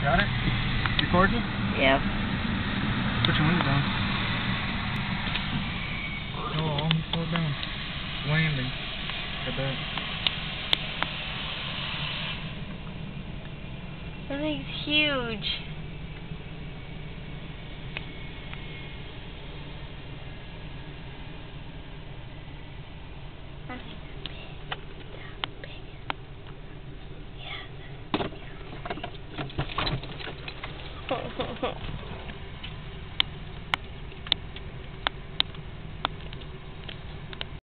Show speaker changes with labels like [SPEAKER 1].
[SPEAKER 1] Got it? Recording?
[SPEAKER 2] Yeah.
[SPEAKER 1] Put your window down. Oh, I'm slow down. Landing. Got that.
[SPEAKER 2] That thing's huge. That's big. Yeah.